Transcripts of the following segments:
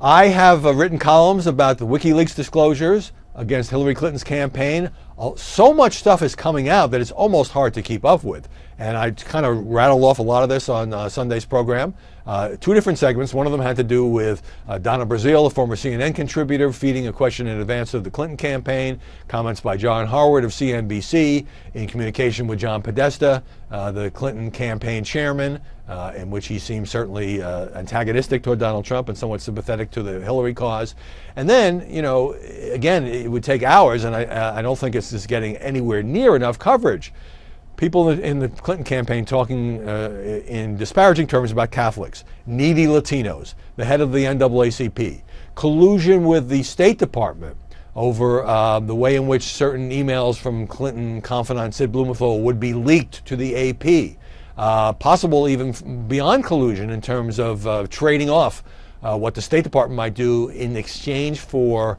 I have written columns about the Wikileaks disclosures against Hillary Clinton's campaign. So much stuff is coming out that it's almost hard to keep up with. And I kind of rattled off a lot of this on Sunday's program. Two different segments. One of them had to do with Donna Brazile, a former CNN contributor, feeding a question in advance of the Clinton campaign. Comments by John Harwood of CNBC in communication with John Podesta, the Clinton campaign chairman, in which he seems certainly antagonistic toward Donald Trump and somewhat sympathetic to the Hillary cause. And then, you know, again, it would take hours, and I don't think it's just getting anywhere near enough coverage. People in the Clinton campaign talking in disparaging terms about Catholics, needy Latinos, the head of the NAACP, collusion with the State Department over the way in which certain emails from Clinton confidant Sid Blumenthal would be leaked to the AP, possible even beyond collusion in terms of trading off what the State Department might do in exchange for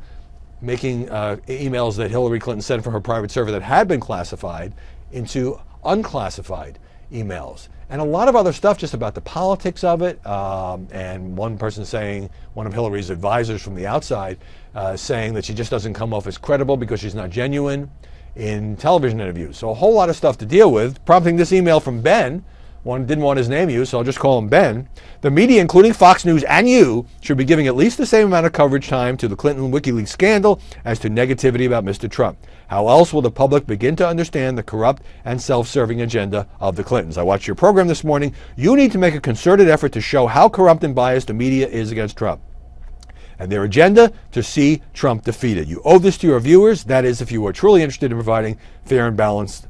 making emails that Hillary Clinton sent from her private server that had been classified into unclassified emails, and a lot of other stuff just about the politics of it. And one person saying, one of Hillary's advisors from the outside, saying that she just doesn't come off as credible because she's not genuine in television interviews. So a whole lot of stuff to deal with, prompting this email from Ben. One didn't want his name used, so I'll just call him Ben. The media, including Fox News and you, should be giving at least the same amount of coverage time to the Clinton Wikileaks scandal as to negativity about Mr. Trump. How else will the public begin to understand the corrupt and self-serving agenda of the Clintons? I watched your program this morning. You need to make a concerted effort to show how corrupt and biased the media is against Trump and their agenda to see Trump defeated. You owe this to your viewers, that is, if you are truly interested in providing fair and balanced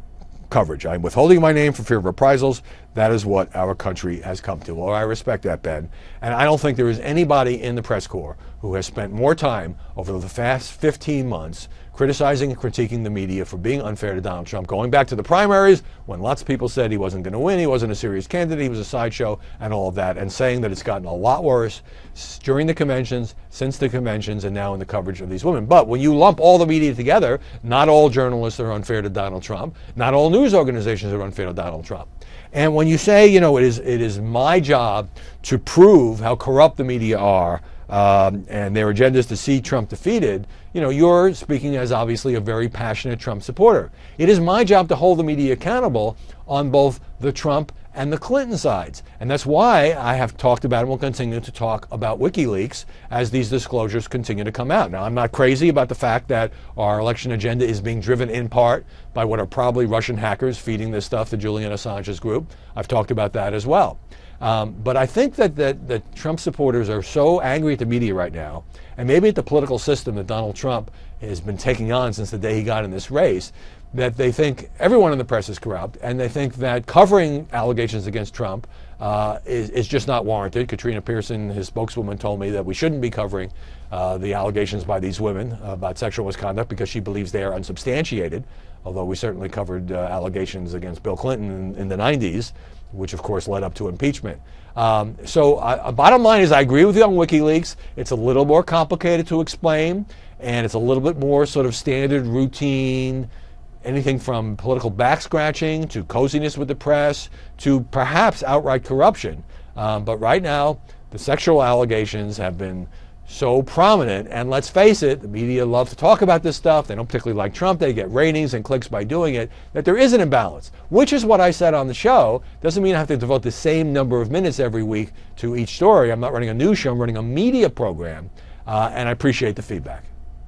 coverage. I'm withholding my name for fear of reprisals. That is what our country has come to. Well, I respect that, Ben. And I don't think there is anybody in the press corps who has spent more time over the past 15 months criticizing and critiquing the media for being unfair to Donald Trump, going back to the primaries when lots of people said he wasn't going to win, he wasn't a serious candidate, he was a sideshow, and all of that, and saying that it's gotten a lot worse during the conventions, since the conventions, and now in the coverage of these women. But when you lump all the media together, not all journalists are unfair to Donald Trump, not all news organizations are unfair to Donald Trump. And when you say, you know, it is my job to prove how corrupt the media are, and their agenda is to see Trump defeated, you know, you're speaking as obviously a very passionate Trump supporter. It is my job to hold the media accountable on both the Trump and the Clinton sides. And that's why I have talked about and will continue to talk about WikiLeaks as these disclosures continue to come out. Now, I'm not crazy about the fact that our election agenda is being driven in part by what are probably Russian hackers feeding this stuff to Julian Assange's group. I've talked about that as well. But I think that Trump supporters are so angry at the media right now, and maybe at the political system that Donald Trump has been taking on since the day he got in this race, that they think everyone in the press is corrupt, and they think that covering allegations against Trump is just not warranted. Katrina Pearson, his spokeswoman, told me that we shouldn't be covering the allegations by these women about sexual misconduct because she believes they are unsubstantiated, although we certainly covered allegations against Bill Clinton in the 90s, which of course led up to impeachment. Bottom line is I agree with you on WikiLeaks. It's a little more complicated to explain, and it's a little bit more sort of standard, routine, anything from political back-scratching to coziness with the press to perhaps outright corruption. But right now, the sexual allegations have been so prominent, and let's face it, the media love to talk about this stuff. They don't particularly like Trump. They get ratings and clicks by doing it, that there is an imbalance, which is what I said on the show. Doesn't mean I have to devote the same number of minutes every week to each story. I'm not running a news show. I'm running a media program, and I appreciate the feedback.